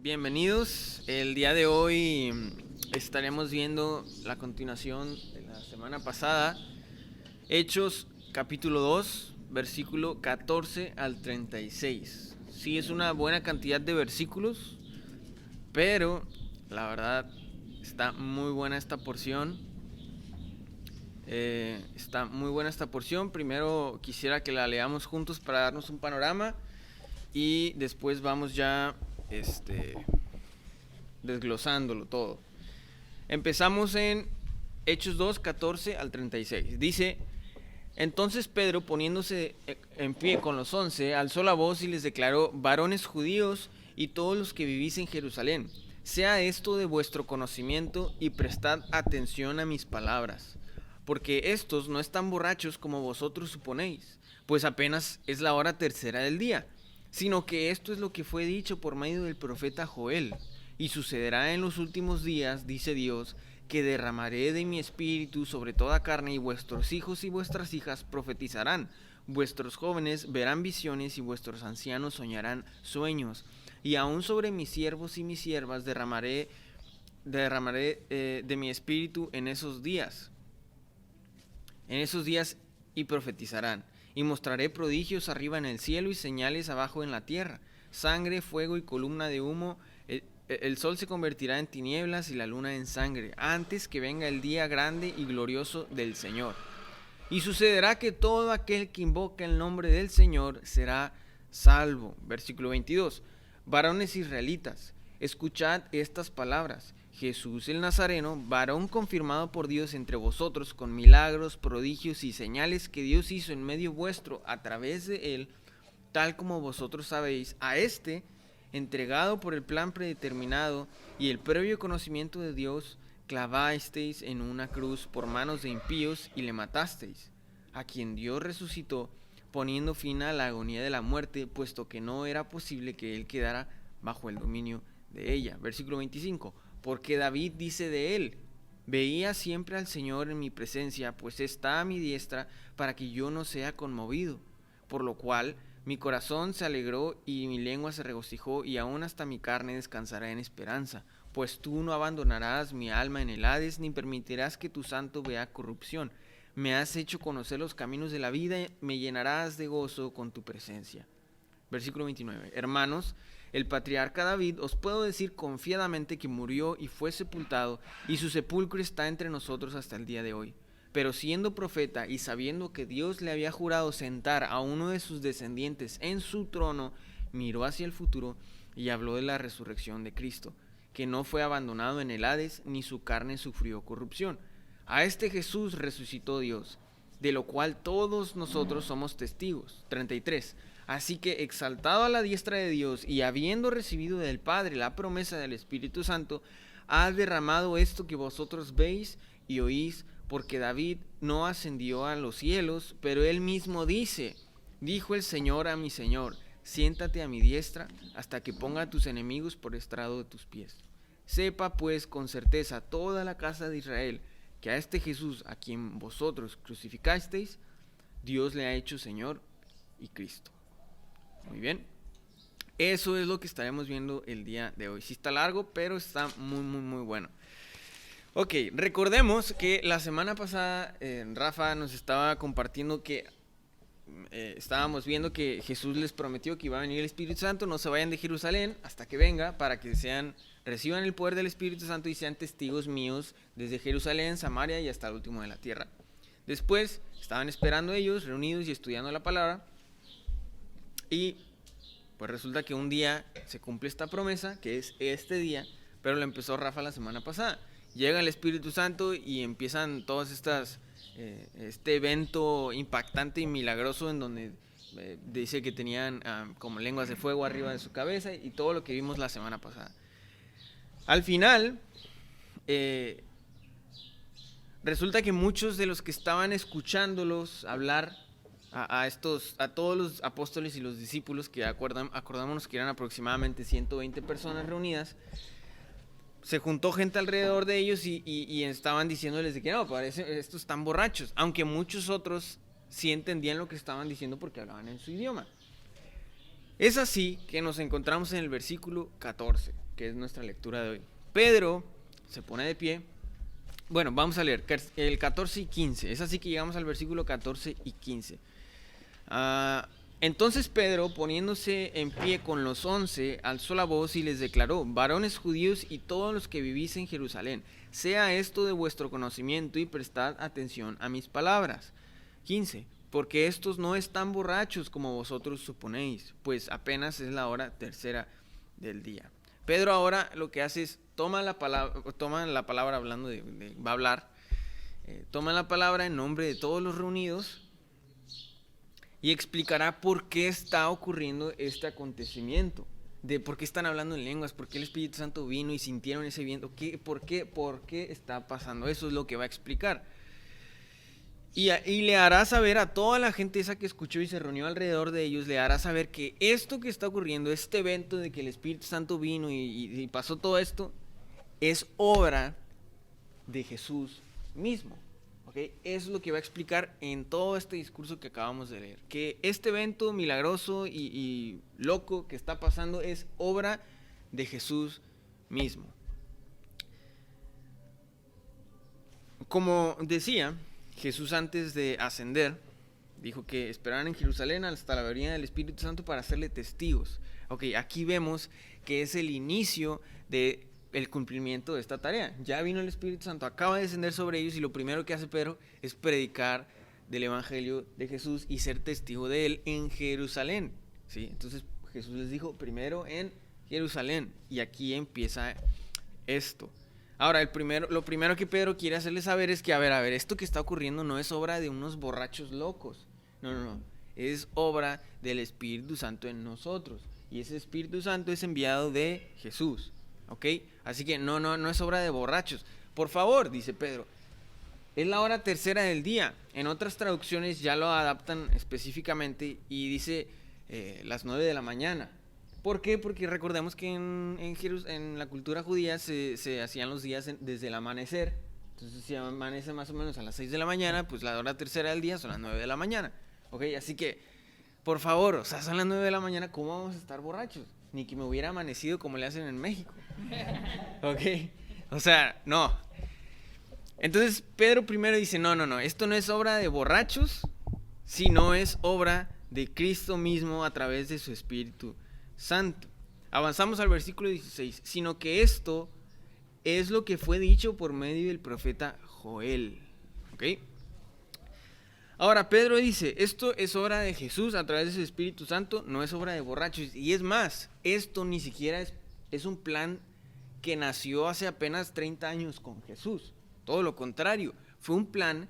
Bienvenidos. El día de hoy estaremos viendo la continuación de la semana pasada, Hechos capítulo 2, versículo 14 al 36. Sí, es una buena cantidad de versículos, pero la verdad está muy buena esta porción. Está muy buena esta porción. Primero quisiera que la leamos juntos para darnos un panorama y después vamos ya desglosándolo todo. Empezamos en Hechos 2, 14 al 36. Dice: entonces Pedro, poniéndose en pie con los 11, alzó la voz y les declaró: varones judíos y todos los que vivís en Jerusalén, sea esto de vuestro conocimiento y prestad atención a mis palabras, porque estos no están borrachos como vosotros suponéis, pues apenas es la hora tercera del día, sino que esto es lo que fue dicho por medio del profeta Joel. Y sucederá en los últimos días, dice Dios, que derramaré de mi espíritu sobre toda carne, y vuestros hijos y vuestras hijas profetizarán, vuestros jóvenes verán visiones y vuestros ancianos soñarán sueños, y aún sobre mis siervos y mis siervas derramaré de mi espíritu en esos días y profetizarán, y mostraré prodigios arriba en el cielo y señales abajo en la tierra, sangre, fuego y columna de humo. El sol se convertirá en tinieblas y la luna en sangre, antes que venga el día grande y glorioso del Señor. Y sucederá que todo aquel que invoca el nombre del Señor será salvo. Versículo 22. Varones israelitas, escuchad estas palabras. Jesús el Nazareno, varón confirmado por Dios entre vosotros con milagros, prodigios y señales que Dios hizo en medio vuestro a través de él, tal como vosotros sabéis, a este, entregado por el plan predeterminado y el previo conocimiento de Dios, clavasteis en una cruz por manos de impíos y le matasteis, a quien Dios resucitó, poniendo fin a la agonía de la muerte, puesto que no era posible que él quedara bajo el dominio de ella. Versículo 25. Porque David dice de él: veía siempre al Señor en mi presencia, pues está a mi diestra para que yo no sea conmovido. Por lo cual mi corazón se alegró y mi lengua se regocijó, y aún hasta mi carne descansará en esperanza. Pues tú no abandonarás mi alma en el Hades, ni permitirás que tu santo vea corrupción. Me has hecho conocer los caminos de la vida, me llenarás de gozo con tu presencia. Versículo 29. Hermanos, el patriarca David, os puedo decir confiadamente que murió y fue sepultado, y su sepulcro está entre nosotros hasta el día de hoy. Pero siendo profeta y sabiendo que Dios le había jurado sentar a uno de sus descendientes en su trono, miró hacia el futuro y habló de la resurrección de Cristo, que no fue abandonado en el Hades, ni su carne sufrió corrupción. A este Jesús resucitó Dios, de lo cual todos nosotros somos testigos. 33. Así que, exaltado a la diestra de Dios y habiendo recibido del Padre la promesa del Espíritu Santo, ha derramado esto que vosotros veis y oís, porque David no ascendió a los cielos, pero él mismo dice: dijo el Señor a mi Señor, siéntate a mi diestra hasta que ponga a tus enemigos por estrado de tus pies. Sepa pues con certeza toda la casa de Israel que a este Jesús, a quien vosotros crucificasteis, Dios le ha hecho Señor y Cristo. Muy bien, eso es lo que estaremos viendo el día de hoy. Sí está largo, pero está muy bueno. Ok, recordemos que la semana pasada Rafa nos estaba compartiendo que estábamos viendo que Jesús les prometió que iba a venir el Espíritu Santo. No se vayan de Jerusalén hasta que venga, para que reciban el poder del Espíritu Santo y sean testigos míos desde Jerusalén, Samaria y hasta el último de la tierra. Después estaban esperando ellos, reunidos y estudiando la palabra. Y pues resulta que un día se cumple esta promesa, que es este día, pero lo empezó Rafa la semana pasada. Llega el Espíritu Santo y empiezan todas estas, este evento impactante y milagroso en donde dice que tenían como lenguas de fuego arriba de su cabeza y todo lo que vimos la semana pasada. Al final, resulta que muchos de los que estaban escuchándolos hablar a todos los apóstoles y los discípulos, que acordámonos que eran aproximadamente 120 personas reunidas, se juntó gente alrededor de ellos y estaban diciéndoles de que no, parece, estos están borrachos, aunque muchos otros sí entendían lo que estaban diciendo porque hablaban en su idioma. Es así que nos encontramos en el versículo 14, que es nuestra lectura de hoy. Pedro se pone de pie. Bueno, vamos a leer el 14 y 15. Es así que llegamos al versículo 14 y 15. Entonces Pedro, poniéndose en pie con los 11, alzó la voz y les declaró: varones judíos y todos los que vivís en Jerusalén, sea esto de vuestro conocimiento y prestad atención a mis palabras. 15. Porque estos no están borrachos como vosotros suponéis, pues apenas es la hora tercera del día. Pedro ahora lo que hace es toma la palabra hablando va a hablar, toma la palabra en nombre de todos los reunidos y explicará por qué está ocurriendo este acontecimiento, de por qué están hablando en lenguas, por qué el Espíritu Santo vino y sintieron ese viento, por qué está pasando. Eso es lo que va a explicar. Y le hará saber a toda la gente esa que escuchó y se reunió alrededor de ellos, le hará saber que esto que está ocurriendo, este evento de que el Espíritu Santo vino y pasó todo esto, es obra de Jesús mismo. ¿Okay? Eso es lo que va a explicar en todo este discurso que acabamos de leer. Que este evento milagroso y loco que está pasando es obra de Jesús mismo. Como decía, Jesús antes de ascender dijo que esperaran en Jerusalén hasta la venida del Espíritu Santo para hacerle testigos. Aquí vemos que es el inicio del cumplimiento de esta tarea. Ya vino el Espíritu Santo, acaba de descender sobre ellos y lo primero que hace Pedro es predicar del Evangelio de Jesús y ser testigo de él en Jerusalén. ¿Sí? Entonces Jesús les dijo primero en Jerusalén y aquí empieza esto. Ahora, lo primero que Pedro quiere hacerle saber es que, a ver, esto que está ocurriendo no es obra de unos borrachos locos. No. Es obra del Espíritu Santo en nosotros. Y ese Espíritu Santo es enviado de Jesús. ¿Ok? Así que no es obra de borrachos. Por favor, dice Pedro, es la hora tercera del día. En otras traducciones ya lo adaptan específicamente y dice las 9 de la mañana. ¿Por qué? Porque recordemos que en la cultura judía se hacían los días desde el amanecer. Entonces si amanece más o menos a las 6 de la mañana, pues la hora tercera del día son las 9 de la mañana. ¿Ok? Así que, por favor, son las 9 de la mañana, ¿cómo vamos a estar borrachos? Ni que me hubiera amanecido como le hacen en México. ¿Ok? No. Entonces Pedro primero dice, no, esto no es obra de borrachos, sino es obra de Cristo mismo a través de su Espíritu Santo. Avanzamos al versículo 16, sino que esto es lo que fue dicho por medio del profeta Joel. ¿Ok? Ahora Pedro dice, esto es obra de Jesús a través de su Espíritu Santo, no es obra de borrachos. Y es más, esto ni siquiera es un plan que nació hace apenas 30 años con Jesús. Todo lo contrario, fue un plan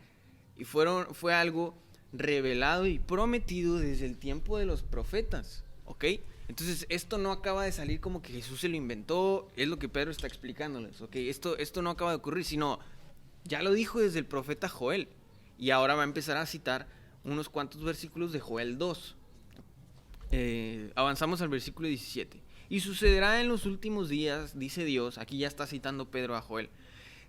y fue algo revelado y prometido desde el tiempo de los profetas. ¿Ok? Entonces esto no acaba de salir como que Jesús se lo inventó, es lo que Pedro está explicándoles. ¿Ok? Esto no acaba de ocurrir, sino ya lo dijo desde el profeta Joel. Y ahora va a empezar a citar unos cuantos versículos de Joel 2. Avanzamos al versículo 17. Y sucederá en los últimos días, dice Dios, aquí ya está citando Pedro a Joel,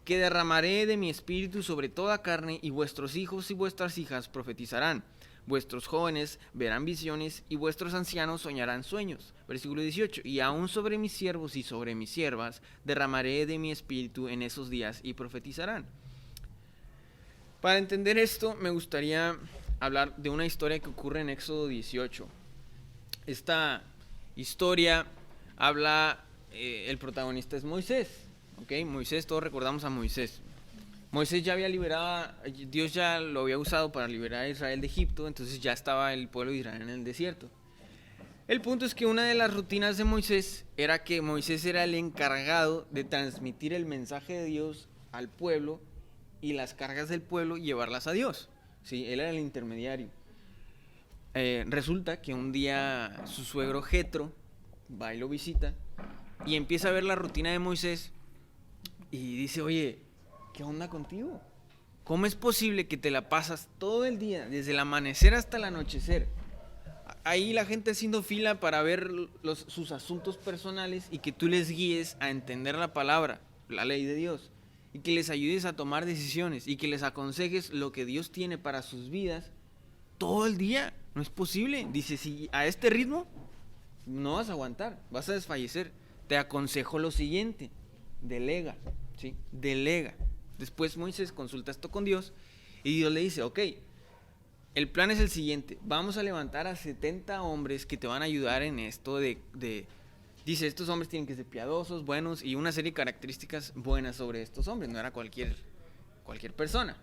que derramaré de mi espíritu sobre toda carne y vuestros hijos y vuestras hijas profetizarán. Vuestros jóvenes verán visiones y vuestros ancianos soñarán sueños. Versículo 18. Y aún sobre mis siervos y sobre mis siervas derramaré de mi espíritu en esos días y profetizarán. Para entender esto, me gustaría hablar de una historia que ocurre en Éxodo 18. Esta historia habla, el protagonista es Moisés. ¿Okay? Moisés, todos recordamos a Moisés. Moisés ya había liberado, Dios ya lo había usado para liberar a Israel de Egipto, entonces ya estaba el pueblo de Israel en el desierto. El punto es que una de las rutinas de Moisés era que Moisés era el encargado de transmitir el mensaje de Dios al pueblo y las cargas del pueblo llevarlas a Dios. ¿Sí? Él era el intermediario. Resulta que un día su suegro Jetro va y lo visita y empieza a ver la rutina de Moisés y dice, oye, ¿qué onda contigo? ¿Cómo es posible que te la pasas todo el día, desde el amanecer hasta el anochecer, ahí la gente haciendo fila para ver sus asuntos personales y que tú les guíes a entender la palabra, la ley de Dios? Y que les ayudes a tomar decisiones y que les aconsejes lo que Dios tiene para sus vidas todo el día. No es posible. Dice, si a este ritmo, no vas a aguantar, vas a desfallecer. Te aconsejo lo siguiente, delega, ¿sí? Delega. Después Moisés consulta esto con Dios y Dios le dice, ok, el plan es el siguiente, vamos a levantar a 70 hombres que te van a ayudar en esto dice, estos hombres tienen que ser piadosos, buenos y una serie de características buenas sobre estos hombres, no era cualquier persona.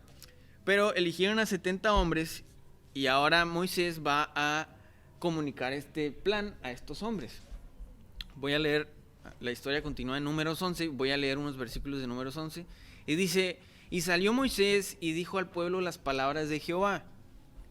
Pero eligieron a 70 hombres y ahora Moisés va a comunicar este plan a estos hombres. Voy a leer, la historia continúa en Números 11, voy a leer unos versículos de Números 11. Y dice, y salió Moisés y dijo al pueblo las palabras de Jehová.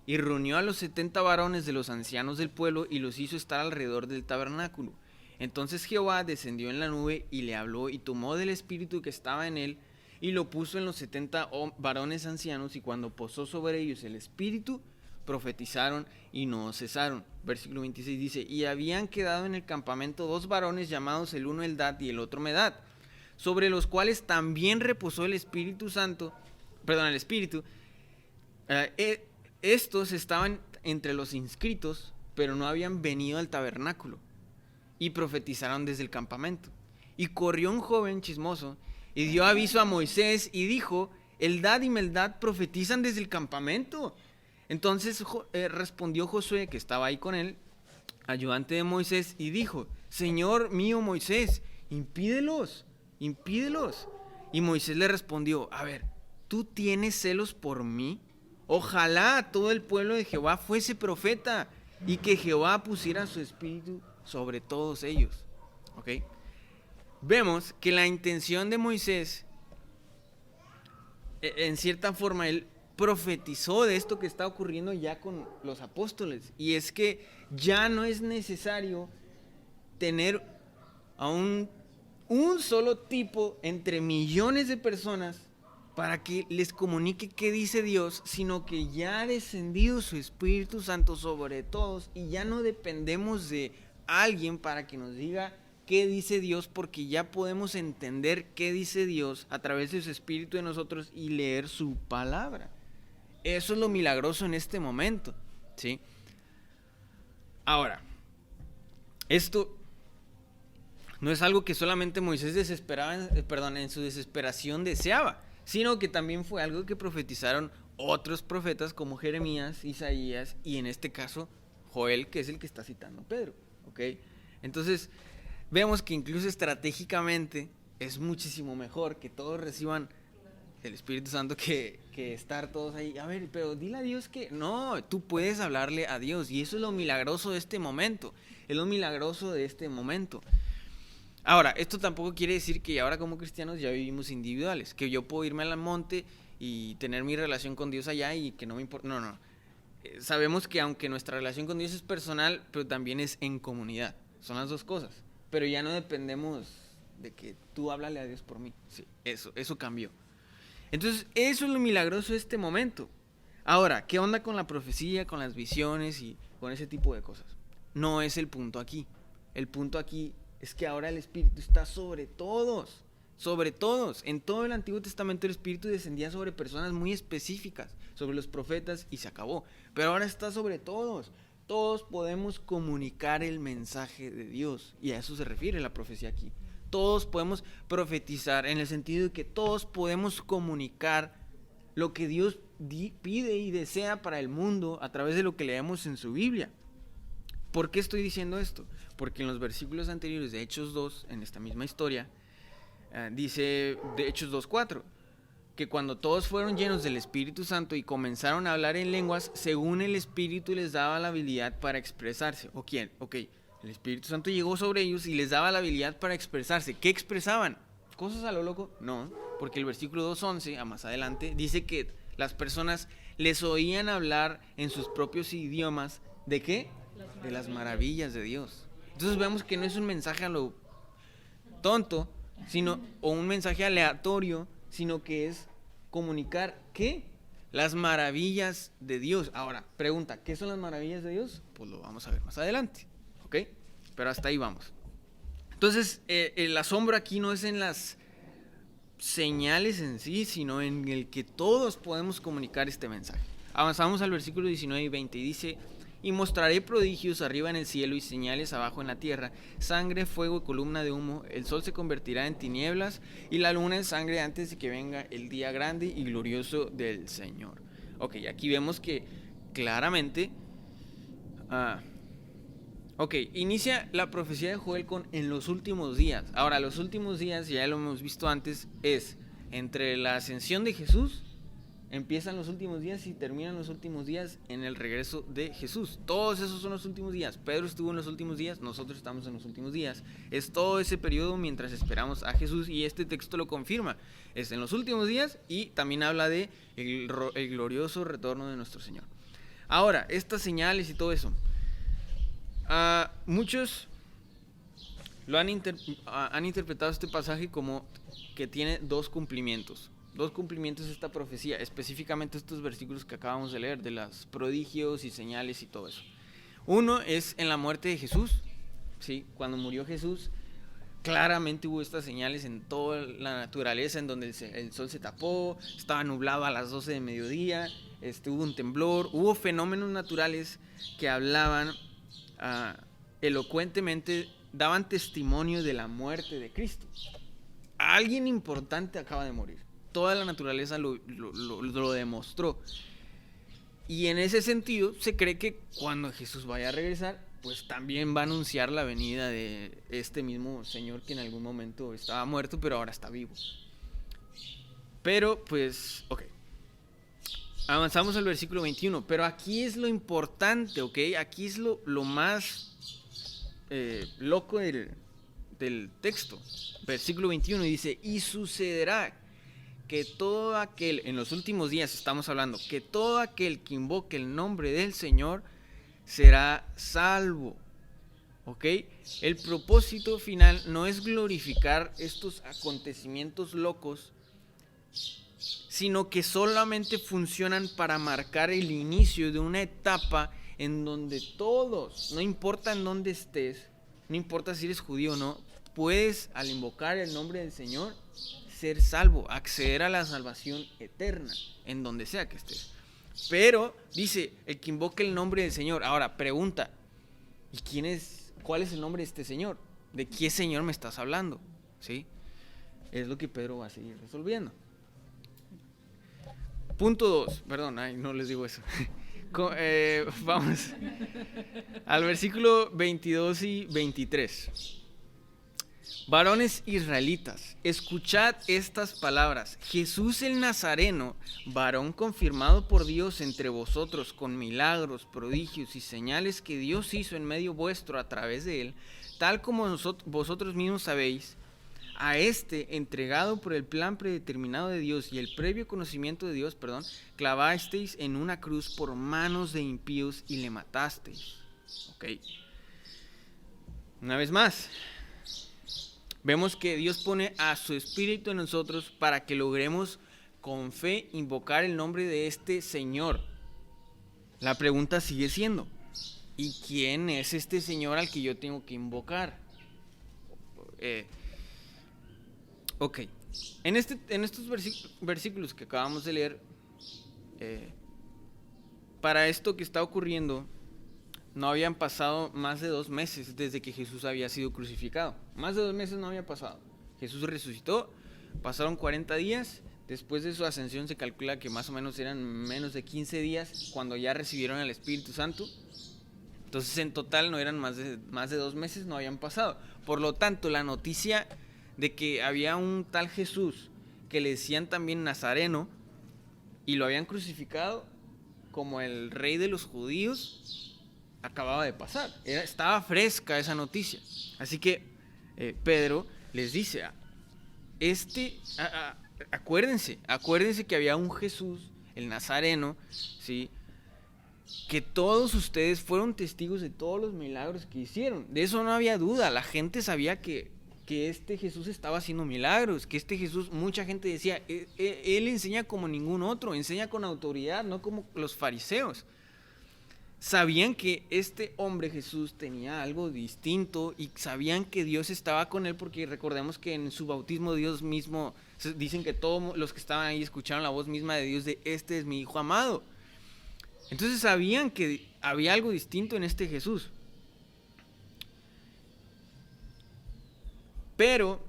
Y reunió a los 70 varones de los ancianos del pueblo y los hizo estar alrededor del tabernáculo. Entonces Jehová descendió en la nube y le habló y tomó del espíritu que estaba en él y lo puso en los 70 varones ancianos, y cuando posó sobre ellos el espíritu, profetizaron y no cesaron. Versículo 26 dice, y habían quedado en el campamento 2 varones llamados el uno Eldad y el otro Medad, sobre los cuales también reposó el Espíritu Santo, el Espíritu. Estos estaban entre los inscritos, pero no habían venido al tabernáculo, y profetizaron desde el campamento. Y corrió un joven chismoso y dio aviso a Moisés y dijo, Eldad y Meldad profetizan desde el campamento. Entonces respondió Josué, que estaba ahí con él, ayudante de Moisés, y dijo, Señor mío Moisés, impídelos. Y Moisés le respondió, a ver, ¿tú tienes celos por mí? Ojalá todo el pueblo de Jehová fuese profeta y que Jehová pusiera su espíritu sobre todos ellos. ¿Ok? Vemos que la intención de Moisés, en cierta forma, él profetizó de esto que está ocurriendo ya con los apóstoles. Y es que ya no es necesario tener a un solo tipo entre millones de personas para que les comunique qué dice Dios, sino que ya ha descendido su Espíritu Santo sobre todos y ya no dependemos de alguien para que nos diga qué dice Dios, porque ya podemos entender qué dice Dios a través de su Espíritu en nosotros y leer su palabra. Eso es lo milagroso en este momento, ¿sí? Ahora, esto no es algo que solamente Moisés en su desesperación deseaba, sino que también fue algo que profetizaron otros profetas como Jeremías, Isaías y en este caso Joel, que es el que está citando Pedro, ¿ok? Entonces vemos que incluso estratégicamente es muchísimo mejor que todos reciban el Espíritu Santo que estar todos ahí. A ver, pero dile a Dios que no, tú puedes hablarle a Dios, y eso es lo milagroso de este momento, es lo milagroso de este momento. Ahora, esto tampoco quiere decir que ahora como cristianos ya vivimos individuales, que yo puedo irme al monte y tener mi relación con Dios allá y que no me importa. No. Sabemos que aunque nuestra relación con Dios es personal, pero también es en comunidad. Son las dos cosas. Pero ya no dependemos de que tú háblale a Dios por mí. Sí, eso cambió. Entonces, eso es lo milagroso de este momento. Ahora, ¿qué onda con la profecía, con las visiones y con ese tipo de cosas? No es el punto aquí. El punto aquí es que ahora el Espíritu está sobre todos. Sobre todos. En todo el Antiguo Testamento el Espíritu descendía sobre personas muy específicas, sobre los profetas, y se acabó. Pero ahora está sobre todos. Todos podemos comunicar el mensaje de Dios, y a eso se refiere la profecía aquí. Todos podemos profetizar en el sentido de que todos podemos comunicar lo que Dios pide y desea para el mundo a través de lo que leemos en su Biblia. ¿Por qué estoy diciendo esto? Porque en los versículos anteriores de Hechos 2, en esta misma historia, dice de Hechos 2:4, que cuando todos fueron llenos del Espíritu Santo y comenzaron a hablar en lenguas, según el Espíritu les daba la habilidad para expresarse. ¿O quién? Ok, el Espíritu Santo llegó sobre ellos y les daba la habilidad para expresarse. ¿Qué expresaban? ¿Cosas a lo loco? No, porque el versículo 2:11, a más adelante, dice que las personas les oían hablar en sus propios idiomas. ¿De qué? De las maravillas de Dios. Entonces vemos que no es un mensaje a lo tonto, o un mensaje aleatorio, sino que es comunicar ¿qué? Las maravillas de Dios. Ahora, pregunta, ¿qué son las maravillas de Dios? Pues lo vamos a ver más adelante, ¿ok? Pero hasta ahí vamos. Entonces, el asombro aquí no es en las señales en sí, sino en el que todos podemos comunicar este mensaje. Avanzamos al versículo 19 y 20 y dice, Y mostraré prodigios arriba en el cielo y señales abajo en la tierra, sangre, fuego y columna de humo. El sol se convertirá en tinieblas y la luna en sangre antes de que venga el día grande y glorioso del Señor. Ok, aquí vemos que claramente... inicia la profecía de Joel con en los últimos días. Ahora, los últimos días, ya lo hemos visto antes, es entre la ascensión de Jesús, empiezan los últimos días y terminan los últimos días en el regreso de Jesús. Todos esos son los últimos días. Pedro estuvo en los últimos días, nosotros estamos en los últimos días. Es todo ese periodo mientras esperamos a Jesús y este texto lo confirma. Es en los últimos días y también habla de el glorioso retorno de nuestro Señor. Ahora, estas señales y todo eso. Muchos lo han interpretado este pasaje como que tiene dos cumplimientos esta profecía, específicamente estos versículos que acabamos de leer, de los prodigios y señales y todo eso. Uno es en la muerte de Jesús, ¿sí? Cuando murió Jesús, claramente hubo estas señales en toda la naturaleza, en donde el sol se tapó, estaba nublado a las 12 de mediodía, hubo un temblor, hubo fenómenos naturales que hablaban elocuentemente, daban testimonio de la muerte de Cristo. Alguien importante acaba de morir. Toda la naturaleza lo demostró. Y en ese sentido se cree que cuando Jesús vaya a regresar, pues también va a anunciar la venida de este mismo Señor que en algún momento estaba muerto, pero ahora está vivo. Pero pues, ok. Avanzamos al versículo 21, pero aquí es lo importante, ¿ok? Aquí es lo más loco del texto. Versículo 21 dice, y sucederá que todo aquel, en los últimos días estamos hablando, que todo aquel que invoque el nombre del Señor será salvo. ¿Ok? El propósito final no es glorificar estos acontecimientos locos, sino que solamente funcionan para marcar el inicio de una etapa en donde todos, no importa en dónde estés, no importa si eres judío o no, puedes, al invocar el nombre del Señor, ser salvo, acceder a la salvación eterna, en donde sea que estés. Pero, dice, el que invoque el nombre del Señor. Ahora, pregunta, ¿y cuál es el nombre de este Señor? ¿De qué Señor me estás hablando? ¿Sí? Es lo que Pedro va a seguir resolviendo. Punto 2, perdón, no les digo eso. Vamos al versículo 22 y 23. Varones israelitas, escuchad estas palabras. Jesús el Nazareno, varón confirmado por Dios entre vosotros con milagros, prodigios y señales que Dios hizo en medio vuestro a través de él, tal como vosotros mismos sabéis, a entregado por el plan predeterminado de Dios y el previo conocimiento de Dios, clavasteis en una cruz por manos de impíos y le matasteis. Ok. Una vez más, vemos que Dios pone a su Espíritu en nosotros para que logremos con fe invocar el nombre de este Señor. La pregunta sigue siendo, ¿y quién es este Señor al que yo tengo que invocar? Ok, en estos versículos que acabamos de leer, para esto que está ocurriendo, no habían pasado más de 2 meses desde que Jesús había sido crucificado. Más de 2 meses no había pasado. Jesús resucitó, pasaron 40 días, después de su ascensión se calcula que más o menos eran menos de 15 días cuando ya recibieron el Espíritu Santo. Entonces en total no eran más de 2 meses, no habían pasado. Por lo tanto, la noticia de que había un tal Jesús que le decían también Nazareno y lo habían crucificado como el rey de los judíos, acababa de pasar. Estaba fresca esa noticia. Así que Pedro les dice, acuérdense que había un Jesús, el Nazareno, ¿sí?, que todos ustedes fueron testigos de todos los milagros que hicieron. De eso no había duda. La gente sabía que este Jesús estaba haciendo milagros, que este Jesús, mucha gente decía, él enseña como ningún otro, enseña con autoridad, no como los fariseos. Sabían que este hombre Jesús tenía algo distinto y sabían que Dios estaba con él, porque recordemos que en su bautismo Dios mismo, dicen que todos los que estaban ahí escucharon la voz misma de Dios de este es mi hijo amado. Entonces sabían que había algo distinto en este Jesús. Pero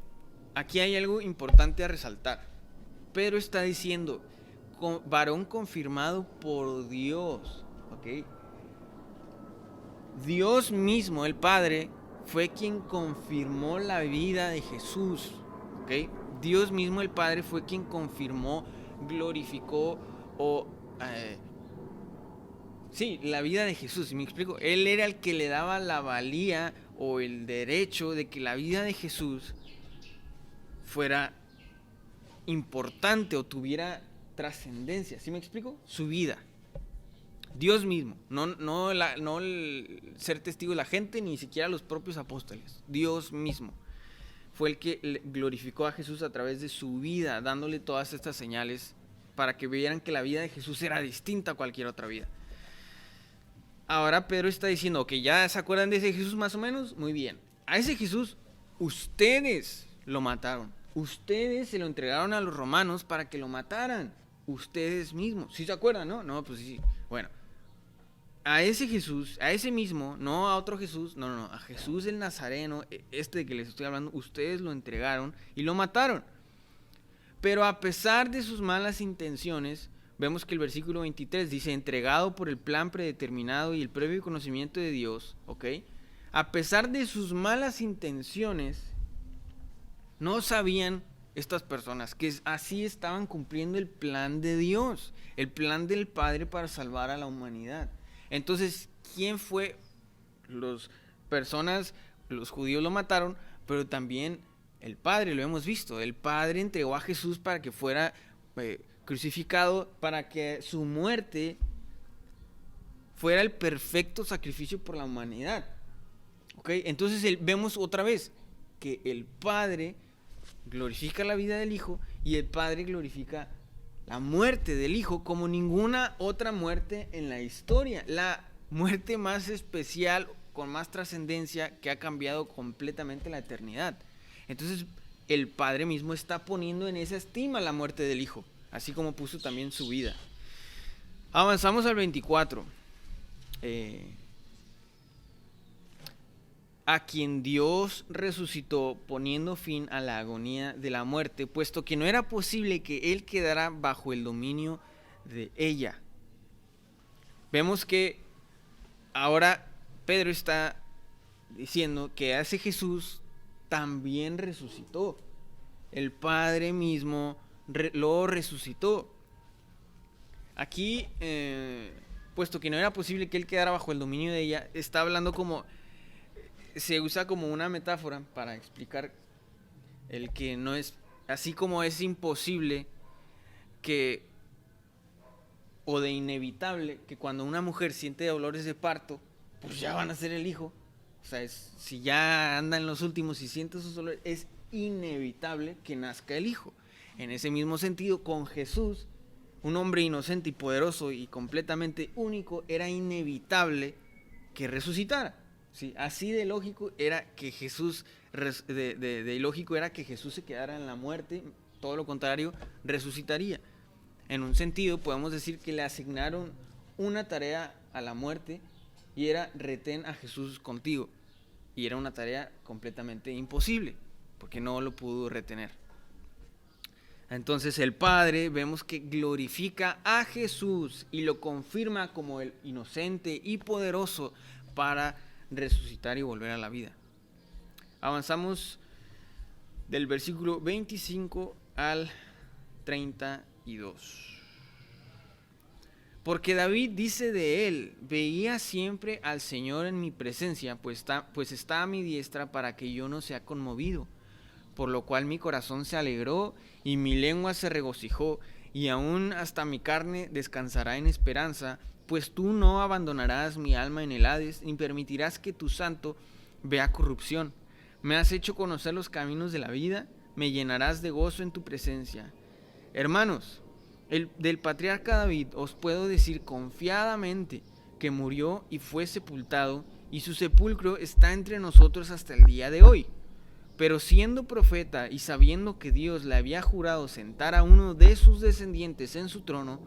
aquí hay algo importante a resaltar. Pedro está diciendo, varón confirmado por Dios, ¿ok? Dios mismo, el Padre, fue quien confirmó la vida de Jesús, ¿ok? Dios mismo, el Padre, fue quien confirmó, glorificó la vida de Jesús, ¿me explico? Él era el que le daba la valía o el derecho de que la vida de Jesús fuera importante o tuviera trascendencia, ¿sí me explico? Su vida. Dios mismo, no el ser testigo de la gente, ni siquiera los propios apóstoles. Dios mismo fue el que glorificó a Jesús a través de su vida, dándole todas estas señales para que vieran que la vida de Jesús era distinta a cualquier otra vida. Ahora Pedro está diciendo, que ya se acuerdan de ese Jesús más o menos, muy bien. A ese Jesús ustedes lo mataron. Ustedes se lo entregaron a los romanos para que lo mataran. Ustedes mismos. ¿Sí se acuerdan, no? No, pues sí. Bueno, a ese Jesús, a ese mismo, no a otro Jesús, no, a Jesús el Nazareno, este de que les estoy hablando, ustedes lo entregaron y lo mataron. Pero a pesar de sus malas intenciones, vemos que el versículo 23 dice, entregado por el plan predeterminado y el previo conocimiento de Dios, ¿ok? A pesar de sus malas intenciones, no sabían estas personas que así estaban cumpliendo el plan de Dios, el plan del Padre para salvar a la humanidad. Entonces, ¿quién fue? Los judíos lo mataron, pero también el Padre, lo hemos visto. El Padre entregó a Jesús para que fuera crucificado, para que su muerte fuera el perfecto sacrificio por la humanidad. ¿Ok? Entonces vemos otra vez que el Padre glorifica la vida del Hijo y el Padre glorifica la muerte del Hijo como ninguna otra muerte en la historia. La muerte más especial, con más trascendencia, que ha cambiado completamente la eternidad. Entonces el Padre mismo está poniendo en esa estima la muerte del Hijo, así como puso también su vida. Avanzamos al 24. A quien Dios resucitó poniendo fin a la agonía de la muerte, puesto que no era posible que Él quedara bajo el dominio de ella. Vemos que ahora Pedro está diciendo que a ese Jesús también resucitó. El Padre mismo lo resucitó. Aquí, puesto que no era posible que Él quedara bajo el dominio de ella, está hablando como... Se usa como una metáfora para explicar el que no es, así como es imposible que, o de inevitable, que cuando una mujer siente dolores de parto, pues ya van a ser el hijo. O sea, si ya anda en los últimos y siente esos dolores, es inevitable que nazca el hijo. En ese mismo sentido, con Jesús, un hombre inocente y poderoso y completamente único, era inevitable que resucitara. Sí, así de lógico era que Jesús, de ilógico era que Jesús se quedara en la muerte, todo lo contrario, resucitaría. En un sentido, podemos decir que le asignaron una tarea a la muerte y era retén a Jesús contigo. Y era una tarea completamente imposible, porque no lo pudo retener. Entonces el Padre vemos que glorifica a Jesús y lo confirma como el inocente y poderoso para resucitar y volver a la vida. Avanzamos del versículo 25 al 32. Porque David dice de él, veía siempre al Señor en mi presencia, pues está a mi diestra para que yo no sea conmovido. Por lo cual mi corazón se alegró y mi lengua se regocijó, y aún hasta mi carne descansará en esperanza, pues tú no abandonarás mi alma en el Hades, ni permitirás que tu santo vea corrupción. Me has hecho conocer los caminos de la vida, me llenarás de gozo en tu presencia. Hermanos, del patriarca David os puedo decir confiadamente que murió y fue sepultado, y su sepulcro está entre nosotros hasta el día de hoy. Pero siendo profeta y sabiendo que Dios le había jurado sentar a uno de sus descendientes en su trono,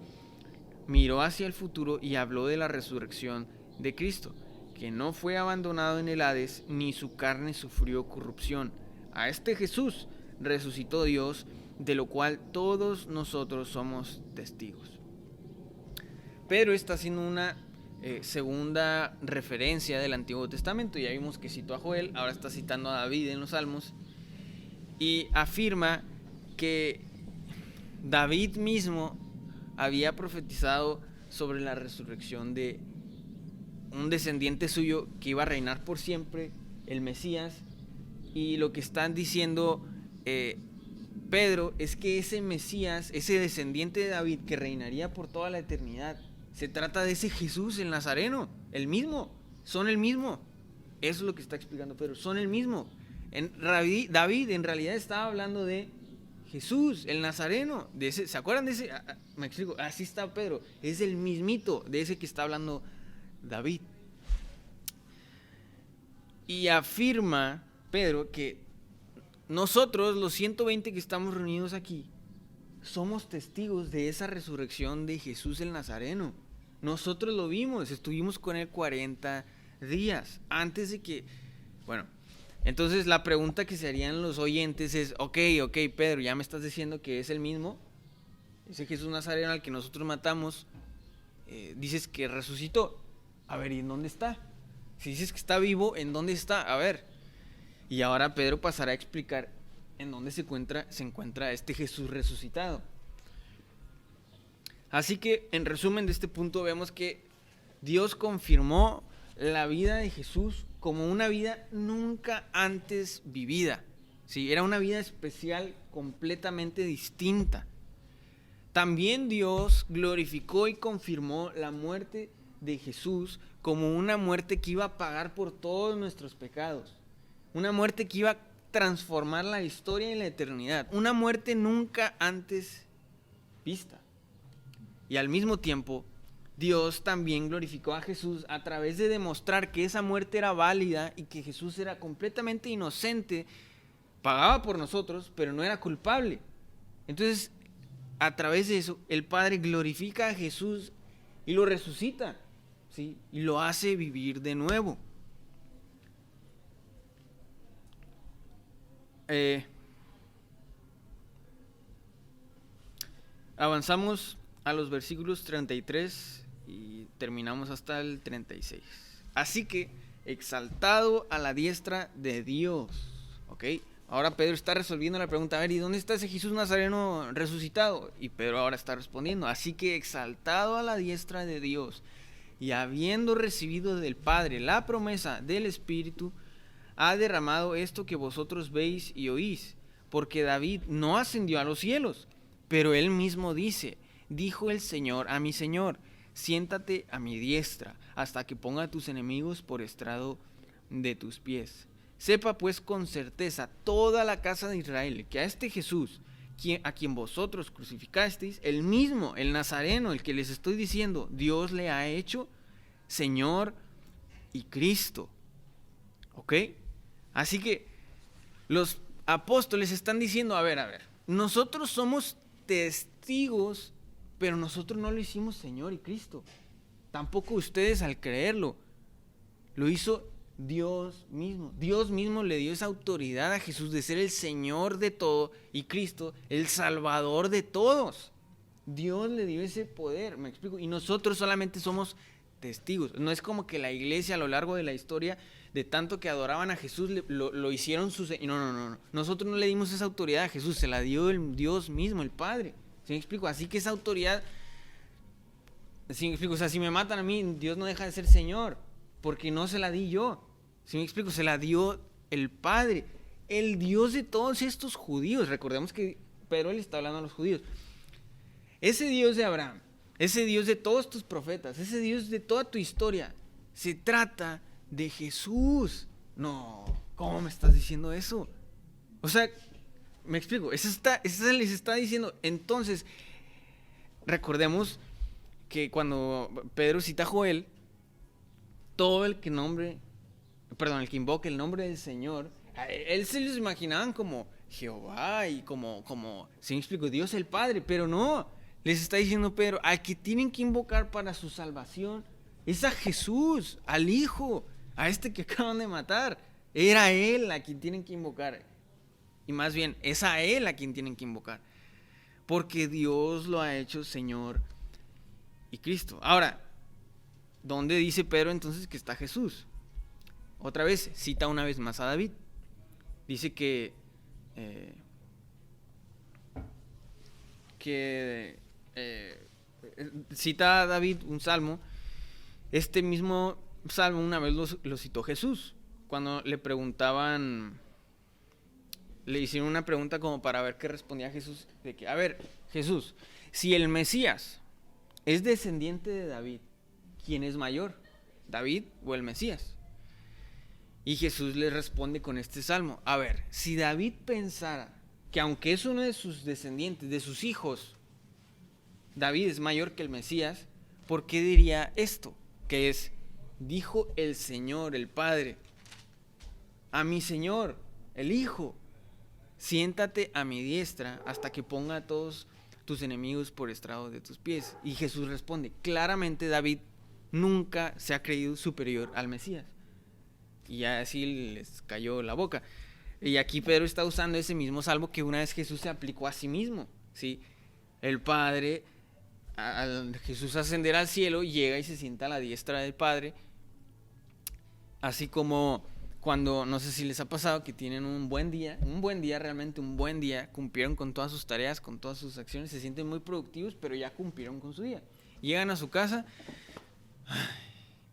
miró hacia el futuro y habló de la resurrección de Cristo, que no fue abandonado en el Hades, ni su carne sufrió corrupción. A este Jesús resucitó Dios, de lo cual todos nosotros somos testigos. Pedro está haciendo una segunda referencia del Antiguo Testamento. Ya vimos que citó a Joel, ahora está citando a David en los Salmos, y afirma que David mismo había profetizado sobre la resurrección de un descendiente suyo que iba a reinar por siempre, el Mesías. Y lo que están diciendo Pedro es que ese Mesías, ese descendiente de David que reinaría por toda la eternidad, se trata de ese Jesús el Nazareno, el mismo, son el mismo. Eso es lo que está explicando Pedro, son el mismo. David en realidad estaba hablando de Jesús, el Nazareno, de ese, ¿se acuerdan de ese? Me explico, así está Pedro, es el mismito de ese que está hablando David. Y afirma Pedro que nosotros, los 120 que estamos reunidos aquí, somos testigos de esa resurrección de Jesús el Nazareno. Nosotros lo vimos, estuvimos con él 40 días antes de que, bueno, entonces la pregunta que se harían los oyentes es, ok, Pedro, ya me estás diciendo que es el mismo, ese Jesús Nazareno al que nosotros matamos, dices que resucitó, a ver, ¿y en dónde está? Si dices que está vivo, ¿en dónde está? A ver, y ahora Pedro pasará a explicar en dónde se encuentra este Jesús resucitado. Así que, en resumen de este punto, vemos que Dios confirmó la vida de Jesús como una vida nunca antes vivida. ¿Sí? Era una vida especial, completamente distinta. También Dios glorificó y confirmó la muerte de Jesús como una muerte que iba a pagar por todos nuestros pecados. Una muerte que iba a transformar la historia y la eternidad. Una muerte nunca antes vista. Y al mismo tiempo, Dios también glorificó a Jesús a través de demostrar que esa muerte era válida y que Jesús era completamente inocente, pagaba por nosotros, pero no era culpable. Entonces, a través de eso, el Padre glorifica a Jesús y lo resucita, ¿sí? Y lo hace vivir de nuevo. Avanzamos a los versículos 33 y terminamos hasta el 36. Así que, exaltado a la diestra de Dios. ¿Ok? Ahora Pedro está resolviendo la pregunta, a ver, ¿y dónde está ese Jesús Nazareno resucitado? Y Pedro ahora está respondiendo, así que exaltado a la diestra de Dios y habiendo recibido del Padre la promesa del Espíritu, ha derramado esto que vosotros veis y oís, porque David no ascendió a los cielos, pero él mismo dice, dijo el Señor a mi Señor, siéntate a mi diestra, hasta que ponga a tus enemigos por estrado de tus pies. Sepa pues con certeza toda la casa de Israel, que a este Jesús, a quien vosotros crucificasteis, el mismo, el Nazareno, el que les estoy diciendo, Dios le ha hecho Señor y Cristo. ¿Ok? Así que los apóstoles están diciendo, a ver, nosotros somos testigos, pero nosotros no lo hicimos Señor y Cristo. Tampoco ustedes al creerlo. Lo hizo Dios mismo. Dios mismo le dio esa autoridad a Jesús de ser el Señor de todo y Cristo el Salvador de todos. Dios le dio ese poder, me explico. Y nosotros solamente somos testigos. No es como que la iglesia a lo largo de la historia, de tanto que adoraban a Jesús, lo hicieron su Señor. No. Nosotros no le dimos esa autoridad a Jesús, se la dio el Dios mismo, el Padre. ¿Sí me explico? Así que esa autoridad, ¿sí me explico? O sea, si me matan a mí, Dios no deja de ser Señor, porque no se la di yo. ¿Sí me explico? Se la dio el Padre, el Dios de todos estos judíos. Recordemos que Pedro le está hablando a los judíos. Ese Dios de Abraham, ese Dios de todos tus profetas, ese Dios de toda tu historia, se trata de Jesús. No, ¿cómo me estás diciendo eso? O sea, me explico, eso les está diciendo. Entonces, recordemos que cuando Pedro cita a Joel, todo el que invoque el nombre del Señor, a él se los imaginaban como Jehová y como, ¿sí me explico? Dios el Padre, pero no, les está diciendo Pedro, al que tienen que invocar para su salvación Es a Jesús, al Hijo, a este que acaban de matar. Era Él a quien tienen que invocar. Y más bien, es a Él a quien tienen que invocar. Porque Dios lo ha hecho Señor y Cristo. Ahora, ¿dónde dice Pedro entonces que está Jesús? Otra vez, cita una vez más a David. Dice que cita a David un salmo. Este mismo salmo una vez lo citó Jesús. Cuando le preguntaban, le hicieron una pregunta como para ver qué respondía Jesús. De que, a ver, Jesús, si el Mesías es descendiente de David, ¿quién es mayor? ¿David o el Mesías? Y Jesús le responde con este salmo. A ver, si David pensara que aunque es uno de sus descendientes, de sus hijos, David es mayor que el Mesías, ¿por qué diría esto? Que es, dijo el Señor, el Padre, a mi Señor, el Hijo, siéntate a mi diestra hasta que ponga a todos tus enemigos por estrado de tus pies. Y Jesús responde, claramente David nunca se ha creído superior al Mesías. Y ya así les cayó la boca. Y aquí Pedro está usando ese mismo salmo que una vez Jesús se aplicó a sí mismo, ¿sí? El Padre, al Jesús ascender al cielo, llega y se sienta a la diestra del Padre. Así como cuando, no sé si les ha pasado, que tienen un buen día, realmente un buen día, cumplieron con todas sus tareas, con todas sus acciones, se sienten muy productivos, pero ya cumplieron con su día. Llegan a su casa.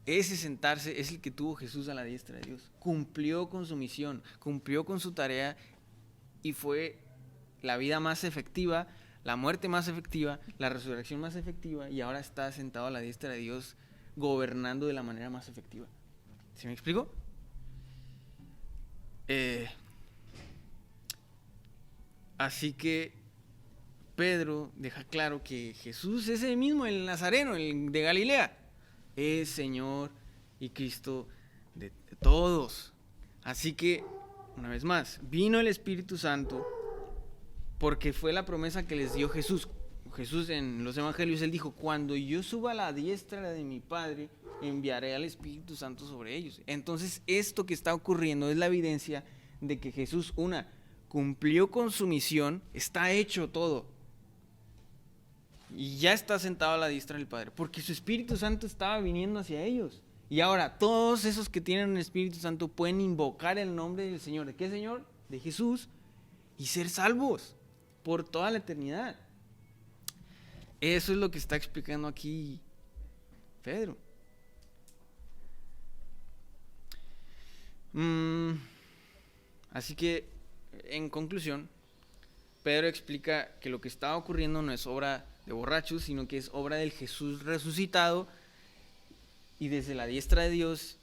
Ese sentarse es el que tuvo Jesús a la diestra de Dios. Cumplió con su misión, cumplió con su tarea y fue la vida más efectiva, la muerte más efectiva, la resurrección más efectiva, y ahora está sentado a la diestra de Dios gobernando de la manera más efectiva. ¿Sí me explico? Así que Pedro deja claro que Jesús es el mismo, el Nazareno, el de Galilea. Es Señor y Cristo de todos. Así que, una vez más, vino el Espíritu Santo porque fue la promesa que les dio Jesús. Jesús en los evangelios, él dijo, cuando yo suba a la diestra de mi Padre, enviaré al Espíritu Santo sobre ellos. Entonces, esto que está ocurriendo es la evidencia de que Jesús, cumplió con su misión, está hecho todo. Y ya está sentado a la diestra del Padre, porque su Espíritu Santo estaba viniendo hacia ellos. Y ahora todos esos que tienen el Espíritu Santo pueden invocar el nombre del Señor. ¿De qué Señor? De Jesús. Y ser salvos por toda la eternidad. Eso es lo que está explicando aquí Pedro. Así que, en conclusión, Pedro explica que lo que está ocurriendo no es obra de borrachos, sino que es obra del Jesús resucitado, y desde la diestra de Dios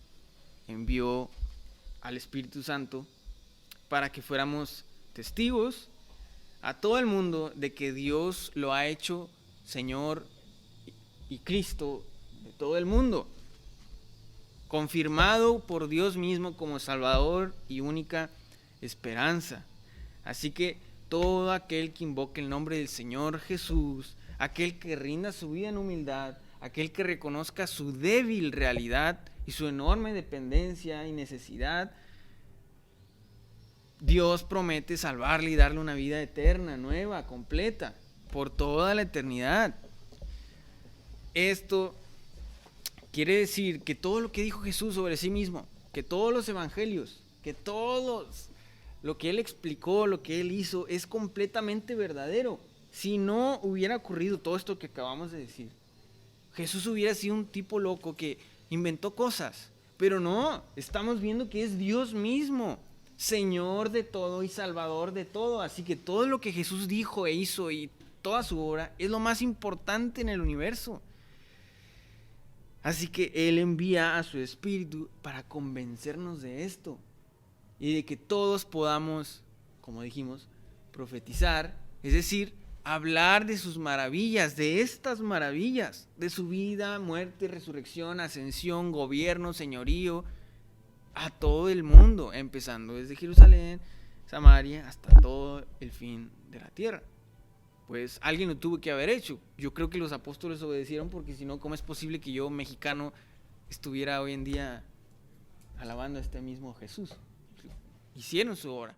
envió al Espíritu Santo para que fuéramos testigos a todo el mundo de que Dios lo ha hecho Señor y Cristo de todo el mundo, confirmado por Dios mismo como Salvador y única esperanza. Así que todo aquel que invoque el nombre del Señor Jesús, aquel que rinda su vida en humildad, aquel que reconozca su débil realidad y su enorme dependencia y necesidad, Dios promete salvarle y darle una vida eterna, nueva, completa, por toda la eternidad. Esto quiere decir que todo lo que dijo Jesús sobre sí mismo, que todos los evangelios, que todos lo que Él explicó, lo que Él hizo, es completamente verdadero. Si no hubiera ocurrido todo esto que acabamos de decir, Jesús hubiera sido un tipo loco que inventó cosas. Pero no, estamos viendo que es Dios mismo, Señor de todo y Salvador de todo. Así que todo lo que Jesús dijo e hizo y toda su obra es lo más importante en el universo. Así que Él envía a su Espíritu para convencernos de esto y de que todos podamos, como dijimos, profetizar, es decir, hablar de sus maravillas, de estas maravillas, de su vida, muerte, resurrección, ascensión, gobierno, señorío, a todo el mundo, empezando desde Jerusalén, Samaria, hasta todo el fin de la tierra. Pues alguien lo tuvo que haber hecho. Yo creo que los apóstoles obedecieron, porque si no, ¿cómo es posible que yo, mexicano, estuviera hoy en día alabando a este mismo Jesús. Hicieron su obra.